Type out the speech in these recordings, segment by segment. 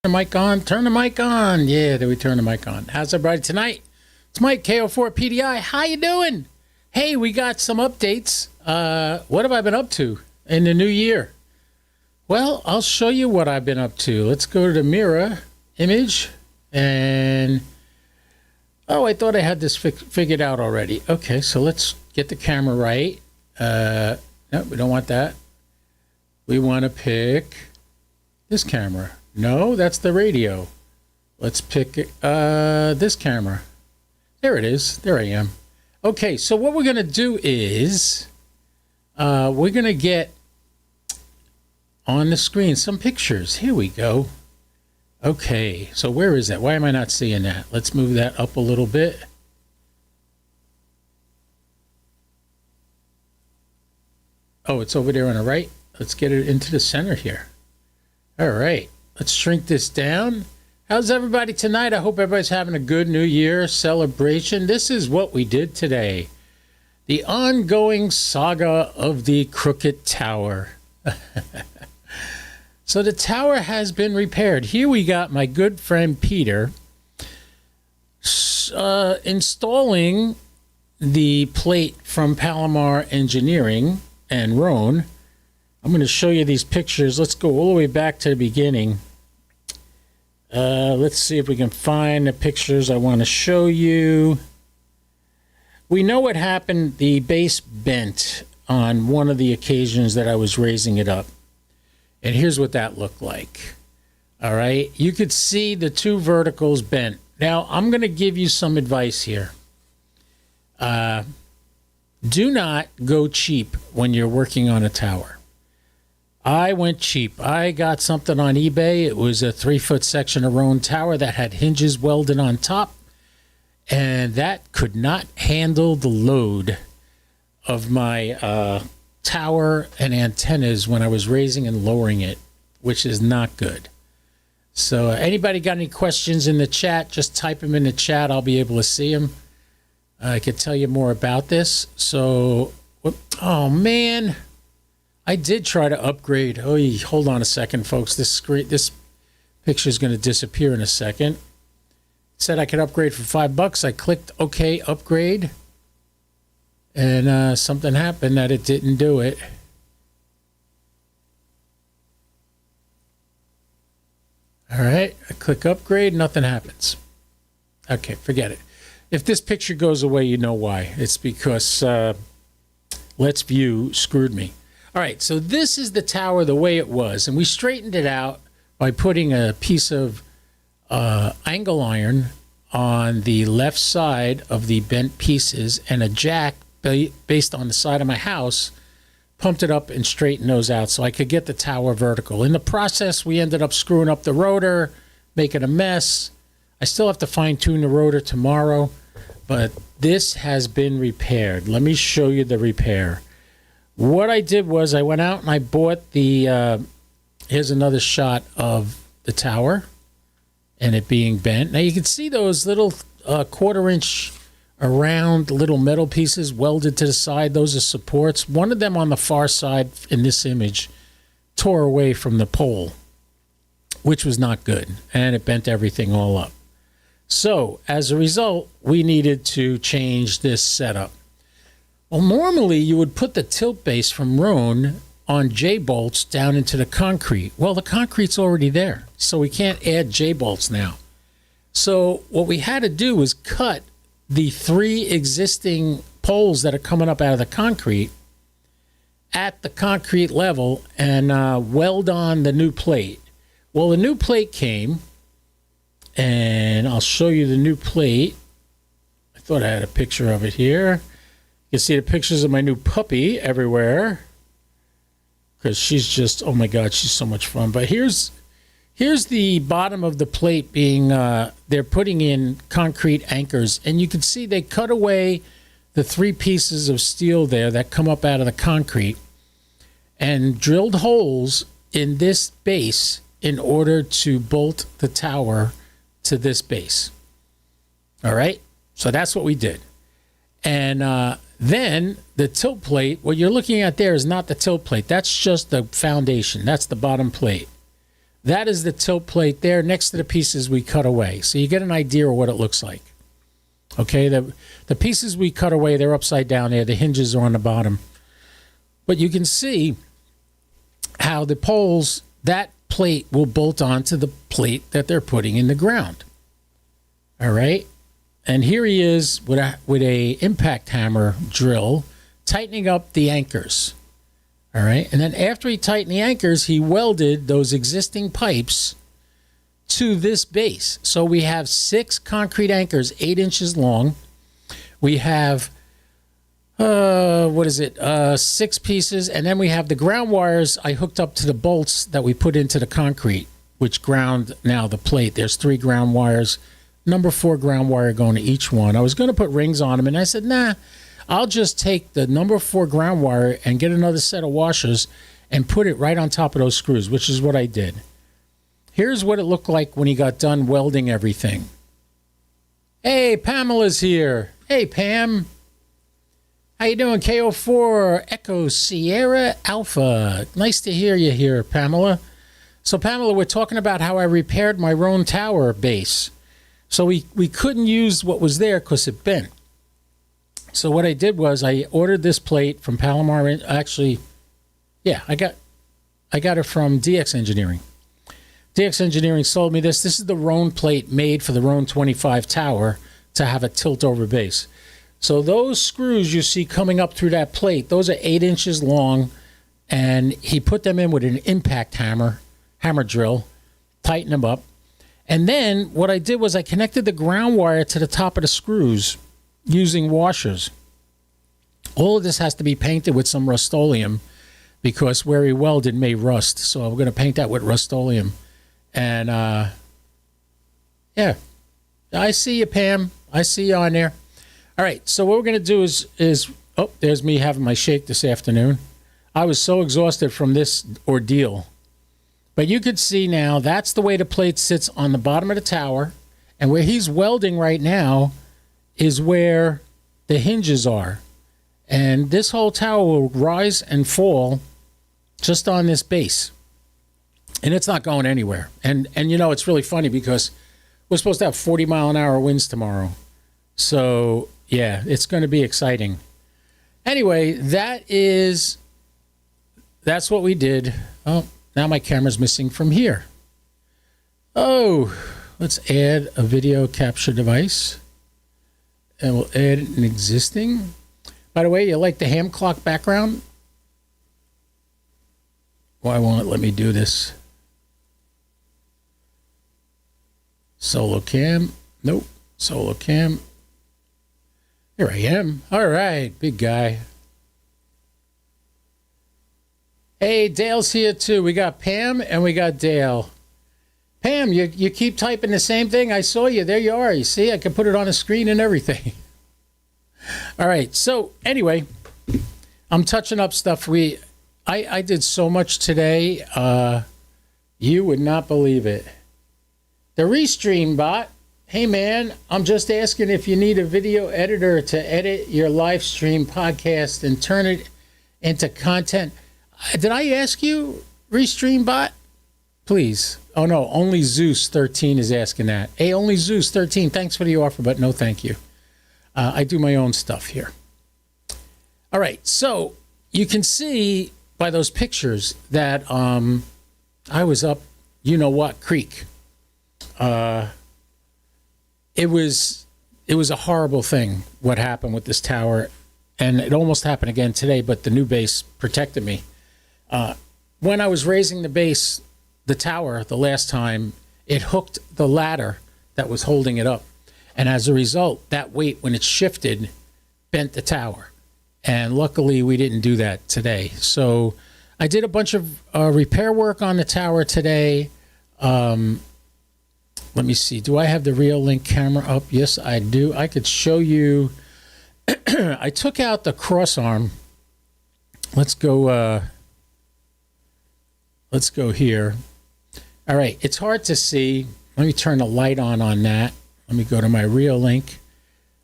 The mic on. Turn the mic on. Yeah, there we turn the mic on. How's everybody tonight? It's Mike, KO4PDI. How you doing? Hey, we got some updates. What have I been up to in the new year? Well, I'll show you what I've been up to. Let's go to the mirror image. And, oh, I thought I had this figured out already. Okay, so let's get the camera right. No, we don't want that. We want to pick this camera. No, that's the radio. Let's pick this camera. There it is. There I am. Okay, so what we're going to do is we're going to get on the screen some pictures. Here we go. Okay, so where is that? Why am I not seeing that? Let's move that up a little bit. Oh, it's over there on the right. Let's get it into the center here. All right. Let's shrink this down. How's everybody tonight? I hope everybody's having a good New Year celebration. This is what we did today. The ongoing saga of the Crooked Tower. So the tower has been repaired. Here we got my good friend Peter installing the plate from Palomar Engineering and Roan. I'm going to show you these pictures. Let's go all the way back to the beginning. Let's see if we can find the pictures I want to show you. We know what happened. The base bent on one of the occasions that I was raising it up. And here's what that looked like. All right. You could see the two verticals bent. Now, I'm going to give you some advice here. Do not go cheap when you're working on a tower. I went cheap. I got something on eBay. It was a 3-foot section of Roan tower that had hinges welded on top, and that could not handle the load of my tower and antennas when I was raising and lowering it, which is not good. So anybody got any questions in the chat, just type them in the chat. I'll be able to see them. I could tell you more about this. So, oh, man. I did try to upgrade. Oh, hold on a second, folks. This picture is going to disappear in a second. It said I could upgrade for $5. I clicked OK, upgrade, and something happened that it didn't do it. All right, I click upgrade, nothing happens. Okay, forget it. If this picture goes away, you know why. It's because Let's View screwed me. All right, so this is the tower the way it was, and we straightened it out by putting a piece of angle iron on the left side of the bent pieces and a jack based on the side of my house, pumped it up and straightened those out so I could get the tower vertical. In the process, we ended up screwing up the rotor, making a mess. I still have to fine-tune the rotor tomorrow, but this has been repaired. Let me show you the repair. What I did was I went out and I bought the, here's another shot of the tower and it being bent. Now you can see those little 1/4-inch around little metal pieces welded to the side. Those are supports. One of them on the far side in this image tore away from the pole, which was not good, and it bent everything all up. So as a result, we needed to change this setup. Well, normally you would put the tilt base from Roan on J-bolts down into the concrete. Well, the concrete's already there, so we can't add J-bolts now. So what we had to do was cut the 3 existing poles that are coming up out of the concrete at the concrete level and weld on the new plate. Well, the new plate came, and I'll show you the new plate. I thought I had a picture of it here. You can see the pictures of my new puppy everywhere because she's just, oh my God, she's so much fun. But here's the bottom of the plate being, they're putting in concrete anchors. And you can see they cut away the 3 pieces of steel there that come up out of the concrete and drilled holes in this base in order to bolt the tower to this base. All right? So that's what we did. And then the tilt plate, what you're looking at there is not the tilt plate. That's just the foundation. That's the bottom plate. That is the tilt plate there next to the pieces we cut away. So you get an idea of what it looks like. Okay, the pieces we cut away, they're upside down there. The hinges are on the bottom. But you can see how the poles, that plate will bolt onto the plate that they're putting in the ground. All right. And here he is with a impact hammer drill tightening up the anchors. All right. And then after he tightened the anchors, he welded those existing pipes to this base. So we have 6 concrete anchors, 8 inches long. We have, 6 pieces. And then we have the ground wires I hooked up to the bolts that we put into the concrete, which ground now the plate. There's 3 ground wires, number 4 ground wire going to each one. I was going to put rings on them, and I said, nah, I'll just take the number 4 ground wire and get another set of washers and put it right on top of those screws, which is what I did. Here's what it looked like when he got done welding everything. Hey, Pamela's here. Hey, Pam. How you doing? KO4 Echo Sierra Alpha. Nice to hear you here, Pamela. So, Pamela, we're talking about how I repaired my Roan Tower base. So we couldn't use what was there because it bent. So what I did was I ordered this plate from Palomar. Actually, yeah, I got it from DX Engineering. DX Engineering sold me this. This is the Roan plate made for the Roan 25 tower to have a tilt-over base. So those screws you see coming up through that plate, those are 8 inches long, and he put them in with an impact hammer drill, tighten them up. And then what I did was I connected the ground wire to the top of the screws using washers. All of this has to be painted with some Rust-Oleum because where he welded may rust. So I'm going to paint that with Rust-Oleum. And, yeah, I see you, Pam. I see you on there. All right, so what we're going to do is, oh, there's me having my shake this afternoon. I was so exhausted from this ordeal. But you could see now that's the way the plate sits on the bottom of the tower. And where he's welding right now is where the hinges are. And this whole tower will rise and fall just on this base. And it's not going anywhere. And you know, it's really funny because we're supposed to have 40-mile-an-hour winds tomorrow. So, yeah, it's going to be exciting. Anyway, that's what we did. Oh, now my camera's missing from here. Oh, let's add a video capture device. And we'll add an existing. By the way, you like the ham clock background? Why won't it let me do this? Solo cam. Nope. Solo cam. Here I am. All right, big guy. Hey, Dale's here too. We got Pam and we got Dale. Pam, you keep typing the same thing. I saw you. There you are. You see, I can put it on a screen and everything. All right. So anyway, I'm touching up stuff. I did so much today. You would not believe it. The Restream bot. Hey man, I'm just asking if you need a video editor to edit your live stream podcast and turn it into content. Did I ask you, Restream bot? Please. Oh no, only Zeus 13 is asking that. Hey, only Zeus 13. Thanks for the offer, but no thank you. I do my own stuff here. All right, so you can see by those pictures that I was up, you know what, creek. It was a horrible thing what happened with this tower, and it almost happened again today, but the new base protected me. When I was raising the base, the tower, the last time, it hooked the ladder that was holding it up. And as a result, that weight, when it shifted, bent the tower. And luckily, we didn't do that today. So I did a bunch of repair work on the tower today. Let me see. Do I have the Real Link camera up? Yes, I do. I could show you. I took out the cross arm. Let's go here. All right. It's hard to see. Let me turn the light on that. Let me go to my Real Link.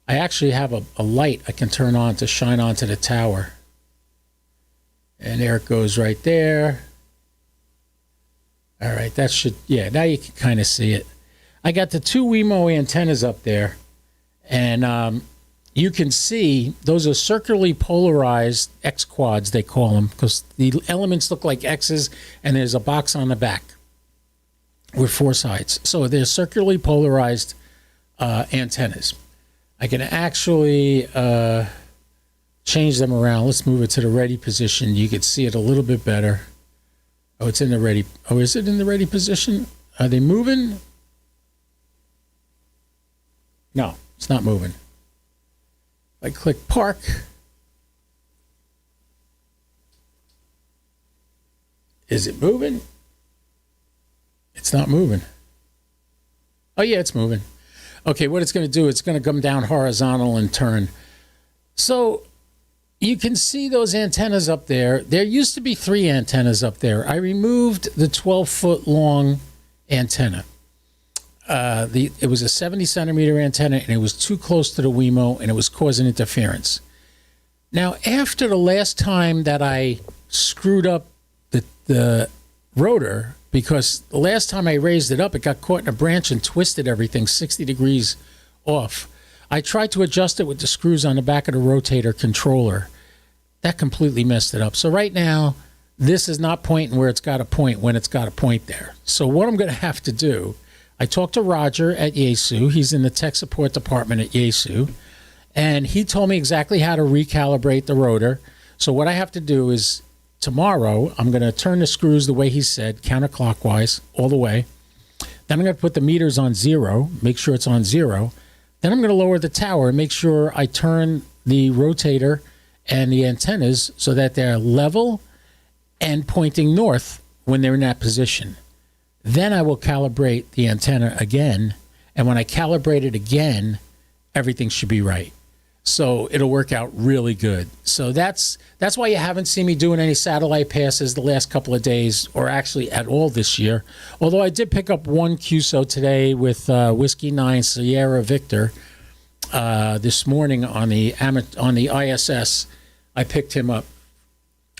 I actually have a light I can turn on to shine onto the tower. And there it goes right there. All right, that should, yeah, now you can kind of see it. I got the two Wemo antennas up there, and you can see those are circularly polarized X quads, they call them, because the elements look like X's, and there's a box on the back with four sides. So they're circularly polarized antennas. I can actually change them around. Let's move it to the ready position. You can see it a little bit better. Oh, it's in the ready. Oh, is it in the ready position? Are they moving? No, it's not moving. I click park. Is it moving? It's not moving. Oh, yeah, it's moving. Okay, what it's going to do, it's going to come down horizontal and turn. So you can see those antennas up there. There used to be 3 antennas up there. I removed the 12-foot long antenna. It was a 70-centimeter antenna, and it was too close to the Wemo, and it was causing interference. Now, after the last time that I screwed up the rotor, because the last time I raised it up, it got caught in a branch and twisted everything 60 degrees off. I tried to adjust it with the screws on the back of the rotator controller. That completely messed it up. So right now, this is not pointing where it's got to point when it's got to point there. So what I'm going to have to do, I talked to Roger at Yaesu. He's in the tech support department at Yaesu. And he told me exactly how to recalibrate the rotor. So what I have to do is tomorrow, I'm going to turn the screws the way he said, counterclockwise, all the way. Then I'm going to put the meters on 0, make sure it's on 0. Then I'm going to lower the tower and make sure I turn the rotator and the antennas so that they're level and pointing north when they're in that position. Then I will calibrate the antenna again, and when I calibrate it again, everything should be right. So it'll work out really good. So that's why you haven't seen me doing any satellite passes the last couple of days, or actually at all this year. Although I did pick up one QSO today with Whiskey 9 Sierra Victor this morning on the ISS. I picked him up.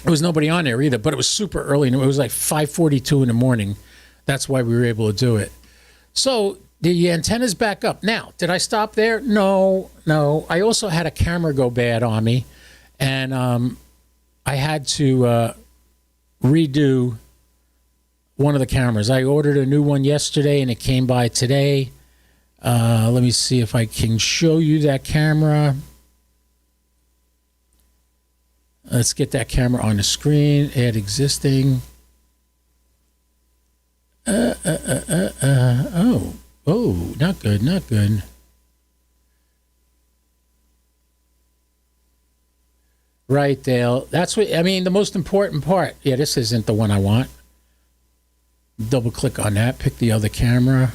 There was nobody on there either, but it was super early. It was like 5:42 in the morning. That's why we were able to do it. So the antenna's back up. Now, did I stop there? No. I also had a camera go bad on me, and I had to redo one of the cameras. I ordered a new one yesterday, and it came by today. Let me see if I can show you that camera. Let's get that camera on the screen. Add existing. Oh, not good. Right, Dale. That's what, I mean, the most important part. Yeah, this isn't the one I want. Double click on that, pick the other camera.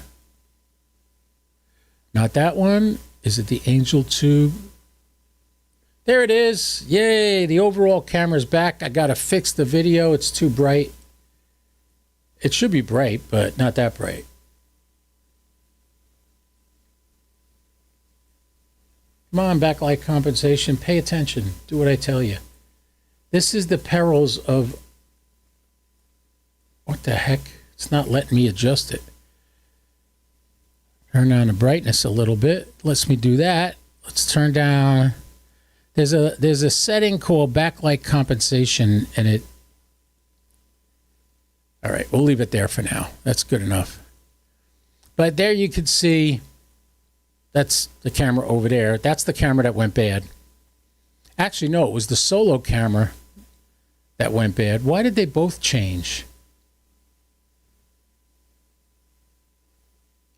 Not that one. Is it the Angel Tube? There it is. Yay, the overall camera's back. I got to fix the video. It's too bright. It should be bright, but not that bright. Come on, backlight compensation. Pay attention. Do what I tell you. This is the perils of... What the heck? It's not letting me adjust it. Turn down the brightness a little bit. Lets me do that. Let's turn down... There's a setting called backlight compensation, and it... All right, we'll leave it there for now. That's good enough. But there you can see, that's the camera over there. That's the camera that went bad. Actually, no, it was the solo camera that went bad. Why did they both change?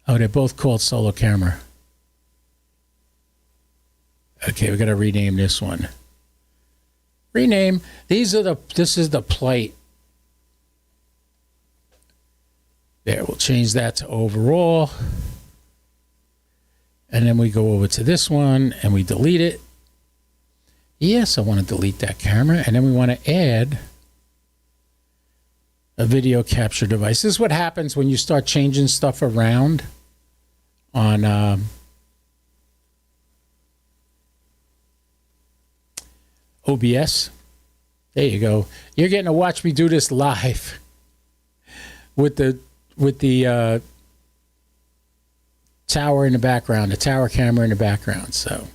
Oh, they're both called solo camera. Okay, we got to rename this one. Rename. This is the plate. There, we'll change that to overall. And then we go over to this one and we delete it. Yes, I want to delete that camera. And then we want to add a video capture device. This is what happens when you start changing stuff around on OBS. There you go. You're getting to watch me do this live. with the tower in the background, the tower camera in the background. So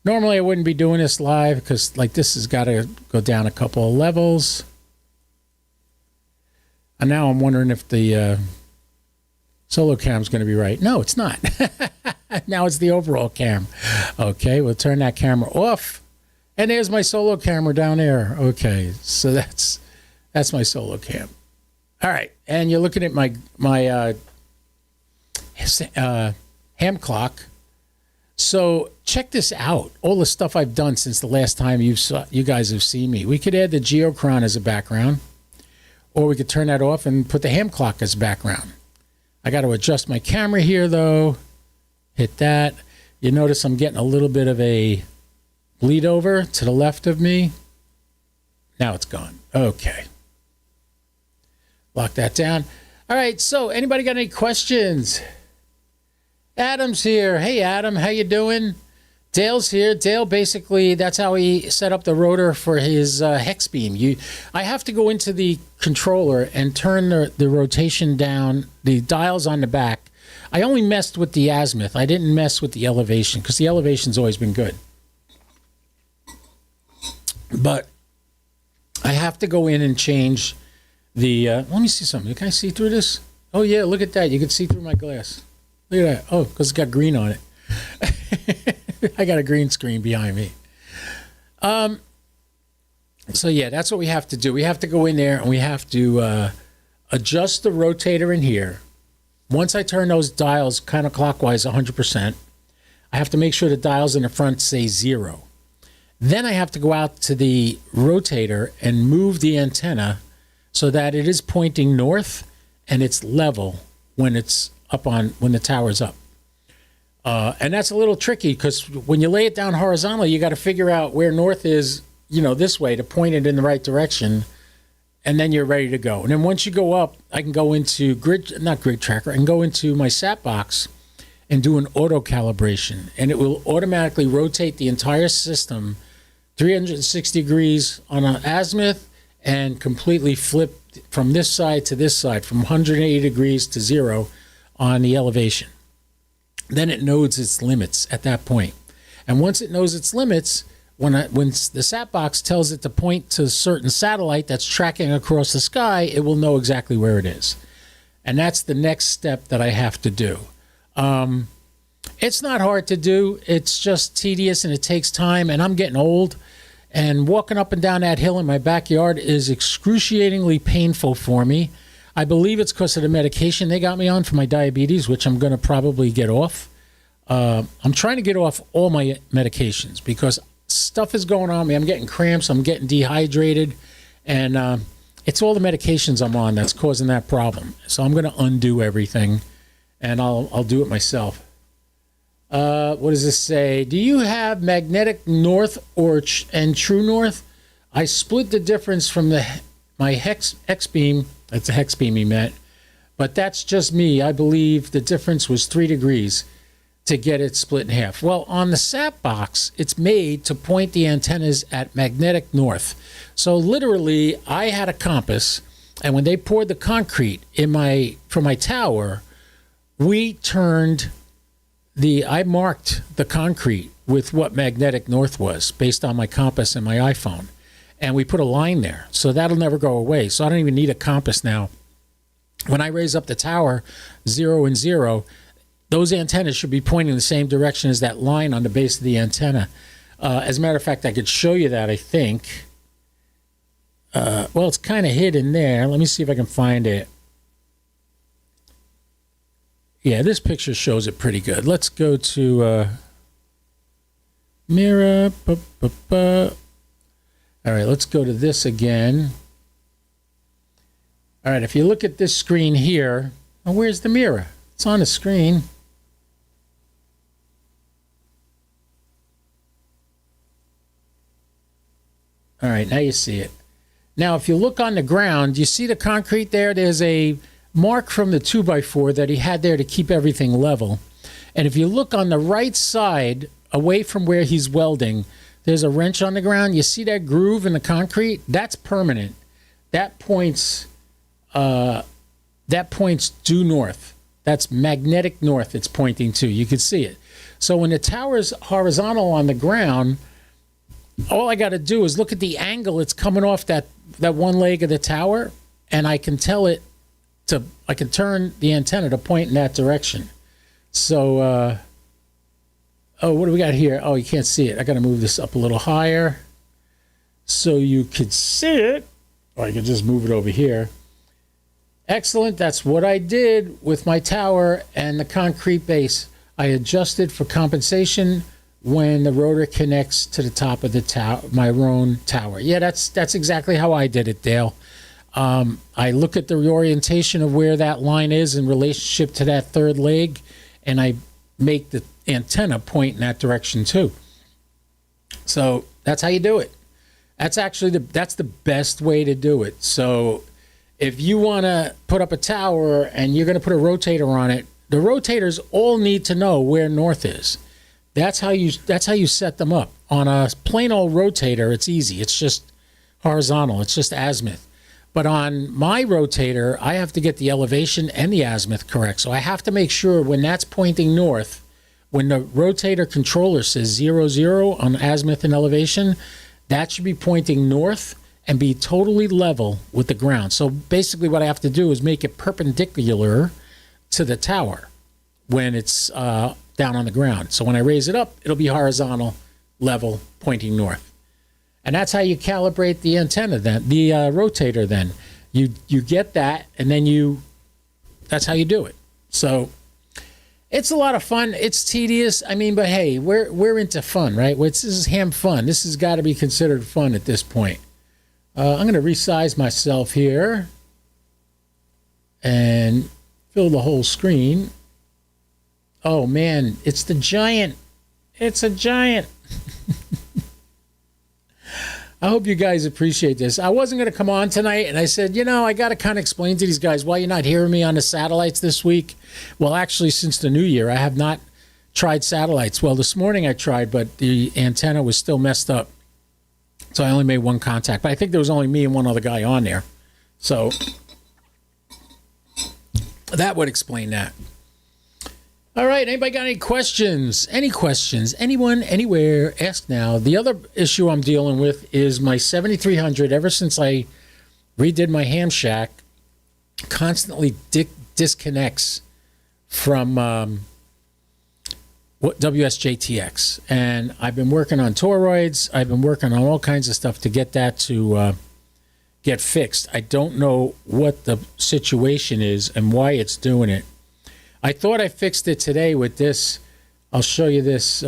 normally I wouldn't be doing this live because like this has got to go down a couple of levels. And now I'm wondering if the solo cam is going to be right. No, it's not. Now it's the overall cam. Okay, we'll turn that camera off. And there's my solo camera down there. Okay, so that's my solo cam. All right, and you're looking at my ham clock. So check this out. All the stuff I've done since the last time you guys have seen me. We could add the Geochron as a background, or we could turn that off and put the ham clock as background. I got to adjust my camera here, though. Hit that. You notice I'm getting a little bit of a bleed over to the left of me. Now it's gone. Okay. Lock that down. All right, so anybody got any questions? Adam's here. Hey, Adam, how you doing? Dale's here. Dale, basically, that's how he set up the rotor for his hex beam. I have to go into the controller and turn the rotation down, the dials on the back. I only messed with the azimuth. I didn't mess with the elevation because the elevation's always been good. But I have to go in and change the... let me see something. Can I see through this? Oh, yeah, look at that. You can see through my glass. Look at that. Oh, because it's got green on it. I got a green screen behind me. So, yeah, that's what we have to do. We have to go in there and we have to adjust the rotator in here. Once I turn those dials counterclockwise 100%, I have to make sure the dials in the front say 0. Then I have to go out to the rotator and move the antenna so that it is pointing north and it's level when it's when the tower's up. And that's a little tricky because when you lay it down horizontally, you got to figure out where north is, this way to point it in the right direction. And then you're ready to go. And then once you go up, I can go into not grid tracker, I can go into my sat box and do an auto calibration. And it will automatically rotate the entire system 360 degrees on an azimuth and completely flip from this side to this side, from 180 degrees to 0 on the elevation. Then it knows its limits at that point. And once it knows its limits, when the sat box tells it to point to a certain satellite that's tracking across the sky, it will know exactly where it is. And that's the next step that I have to do. It's not hard to do. It's just tedious and it takes time, and I'm getting old. And walking up and down that hill in my backyard is excruciatingly painful for me. I believe it's because of the medication they got me on for my diabetes, which I'm going to probably get off. I'm trying to get off all my medications because stuff is going on me. I'm getting cramps. I'm getting dehydrated. And it's all the medications I'm on that's causing that problem. So I'm going to undo everything, and I'll do it myself. What does this say? Do you have magnetic north and true north? I split the difference from my hex beam. That's a hex beam he meant. But that's just me. I believe the difference was 3 degrees to get it split in half. Well, on the sat box, it's made to point the antennas at magnetic north. So literally, I had a compass, and when they poured the concrete for my tower, I marked the concrete with what magnetic north was based on my compass and my iPhone. And we put a line there. So that'll never go away. So I don't even need a compass now. When I raise up the tower, 0 and 0, those antennas should be pointing the same direction as that line on the base of the antenna. As a matter of fact, I could show you that, I think. Well, it's kind of hidden there. Let me see if I can find it. Yeah, this picture shows it pretty good. Let's go to mirror. All right, let's go to this again. All right, if you look at this screen here, oh, where's the mirror? It's on the screen. All right, now you see it. Now, if you look on the ground, you see the concrete there? There's a mark from the 2x4 that he had there to keep everything level. And if you look on the right side, away from where he's welding, there's a wrench on the ground. You see that groove in the concrete? That's permanent. That points that points due north. That's magnetic north it's pointing to. You can see it. So when the tower's horizontal on the ground, all I got to do is look at the angle it's coming off that one leg of the tower, and I can tell it I can turn the antenna to point in that direction. So, what do we got here? Oh, you can't see it. I got to move this up a little higher so you could see it. Or I can just move it over here. Excellent. That's what I did with my tower and the concrete base. I adjusted for compensation when the rotor connects to the top of the tower, my own tower. Yeah, that's exactly how I did it, Dale. I look at the orientation of where that line is in relationship to that third leg, and I make the antenna point in that direction too. So that's how you do it. That's actually that's the best way to do it. So if you want to put up a tower and you're going to put a rotator on it, the rotators all need to know where north is. That's how you set them up. On a plain old rotator, it's easy. It's just horizontal. It's just azimuth. But on my rotator, I have to get the elevation and the azimuth correct. So I have to make sure when that's pointing north, when the rotator controller says 0, 0 on azimuth and elevation, that should be pointing north and be totally level with the ground. So basically what I have to do is make it perpendicular to the tower when it's down on the ground. So when I raise it up, it'll be horizontal, level, pointing north. And that's how you calibrate the antenna then, the rotator then. You get that, and then that's how you do it. So it's a lot of fun. It's tedious. I mean, but hey, we're into fun, right? This is ham fun. This has got to be considered fun at this point. I'm going to resize myself here and fill the whole screen. Oh, man, it's the giant. It's a giant. I hope you guys appreciate this. I wasn't going to come on tonight, and I said, I got to kind of explain to these guys why you're not hearing me on the satellites this week. Well, actually, since the new year, I have not tried satellites. Well, this morning I tried, but the antenna was still messed up. So I only made one contact. But I think there was only me and one other guy on there. So that would explain that. All right, anybody got any questions? Any questions? Anyone, anywhere, ask now. The other issue I'm dealing with is my 7300. Ever since I redid my ham shack, constantly disconnects from WSJTX. And I've been working on toroids. I've been working on all kinds of stuff to get that to get fixed. I don't know what the situation is and why it's doing it. I thought I fixed it today with this. I'll show you this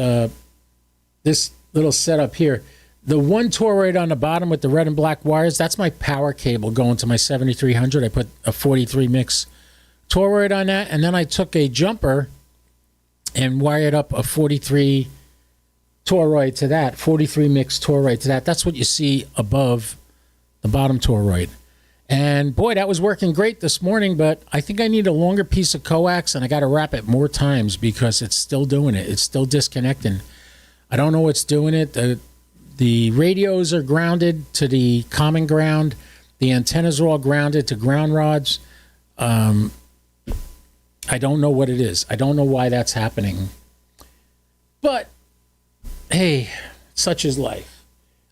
this little setup here. The one toroid on the bottom with the red and black wires, that's my power cable going to my 7300. I put a 43 mix toroid on that, and then I took a jumper and wired up a 43 toroid to that, 43 mix toroid to that. That's what you see above the bottom toroid. And boy, that was working great this morning, but I think I need a longer piece of coax, and I got to wrap it more times because it's still doing it. It's still disconnecting. I don't know what's doing it. The radios are grounded to the common ground. The antennas are all grounded to ground rods. I don't know what it is. I don't know why that's happening. But, hey, such is life.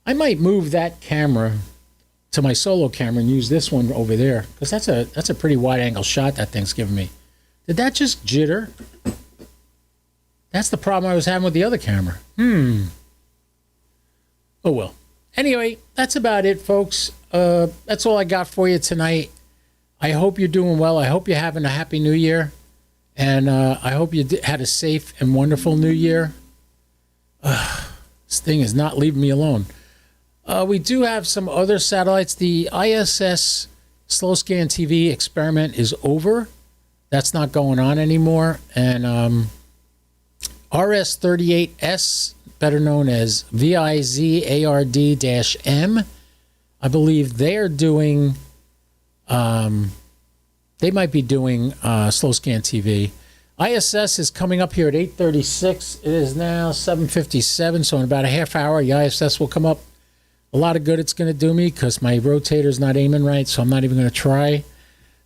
I might move that camera to my solo camera and use this one over there, because that's a pretty wide angle shot that thing's giving me. Did that just jitter? That's the problem I was having with the other camera. Oh well. Anyway, that's about it, folks. That's all I got for you tonight. I hope you're doing well. I hope you're having a happy new year, and I hope you had a safe and wonderful new year. This thing is not leaving me alone. We do have some other satellites. The ISS slow scan TV experiment is over. That's not going on anymore. And RS-38S, better known as VIZARD-M, I believe they're doing, they might be doing slow scan TV. ISS is coming up here at 8:36. It is now 7:57, so in about a half hour, the ISS will come up. A lot of good it's going to do me because my rotator's not aiming right, so I'm not even going to try.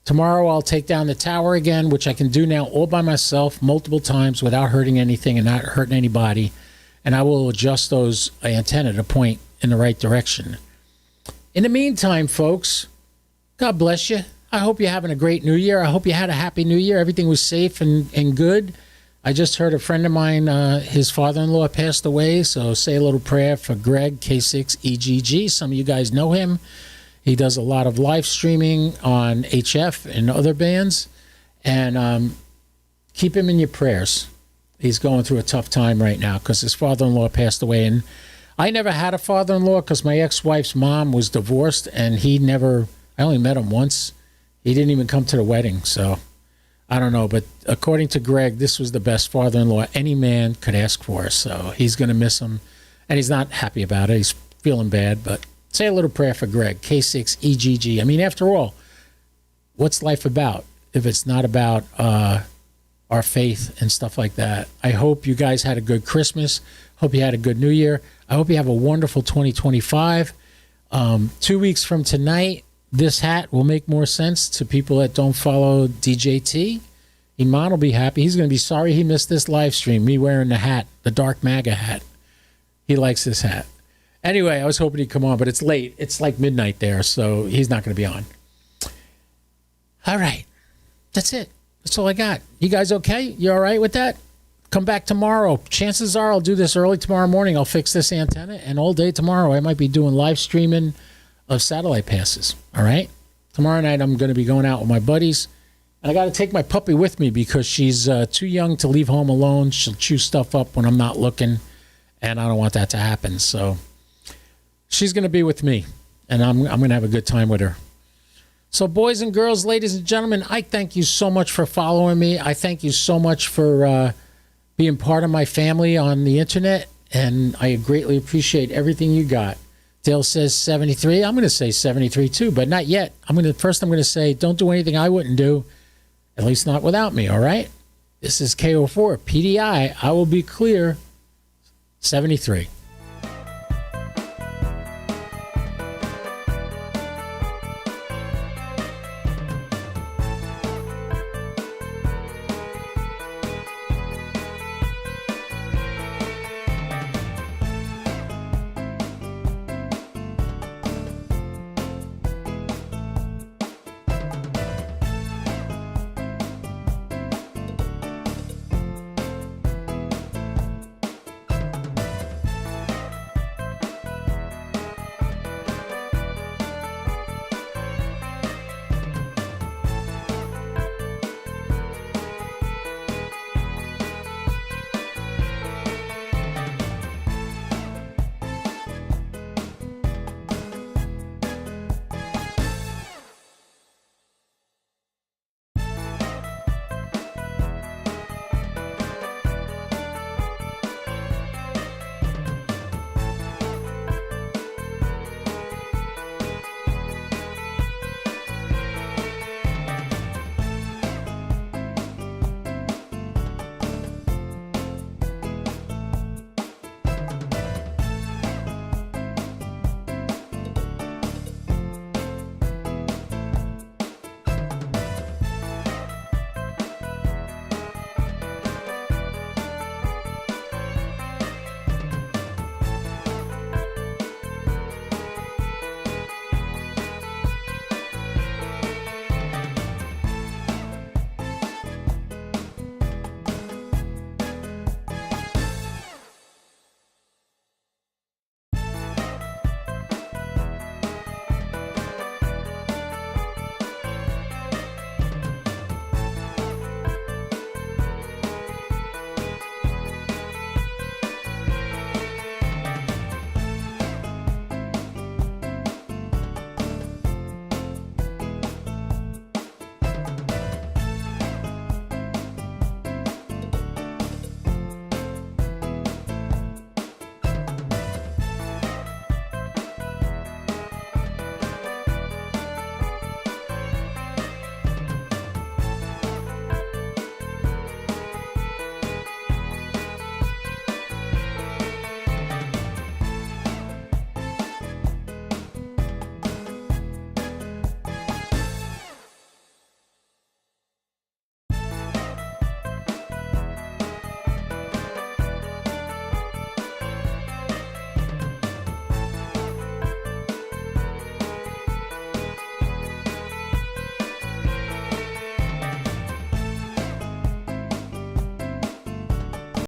Tomorrow I'll take down the tower again, which I can do now all by myself multiple times without hurting anything and not hurting anybody. And I will adjust those antenna to point in the right direction. In the meantime, folks, God bless you. I hope you're having a great new year. I hope you had a happy new year. Everything was safe and good. I just heard a friend of mine, his father-in-law passed away, so say a little prayer for Greg, K6EGG. Some of you guys know him. He does a lot of live streaming on HF and other bands. And keep him in your prayers. He's going through a tough time right now because his father-in-law passed away. And I never had a father-in-law because my ex-wife's mom was divorced, and I only met him once. He didn't even come to the wedding, so I don't know. But according to Greg, this was the best father-in-law any man could ask for. So he's going to miss him, and he's not happy about it. He's feeling bad, but say a little prayer for Greg, K6EGG. I mean, after all, what's life about if it's not about our faith and stuff like that? I hope you guys had a good Christmas. Hope you had a good New Year. I hope you have a wonderful 2025. 2 weeks from tonight, this hat will make more sense to people that don't follow DJT. Iman will be happy. He's going to be sorry he missed this live stream, me wearing the hat, the dark MAGA hat. He likes this hat. Anyway, I was hoping he'd come on, but it's late. It's like midnight there, so he's not going to be on. All right. That's it. That's all I got. You guys okay? You all right with that? Come back tomorrow. Chances are I'll do this early tomorrow morning. I'll fix this antenna, and all day tomorrow I might be doing live streaming of satellite passes. All right? Tomorrow night I'm going to be going out with my buddies. And I got to take my puppy with me because she's too young to leave home alone. She'll chew stuff up when I'm not looking, and I don't want that to happen. So she's going to be with me, and I'm going to have a good time with her. So boys and girls, ladies and gentlemen, I thank you so much for following me. I thank you so much for being part of my family on the internet, and I greatly appreciate everything you got. Dale says 73. I'm going to say 73 too, but not yet. I'm going to say don't do anything I wouldn't do, at least not without me, all right? This is KO4 PDI. I will be clear, 73.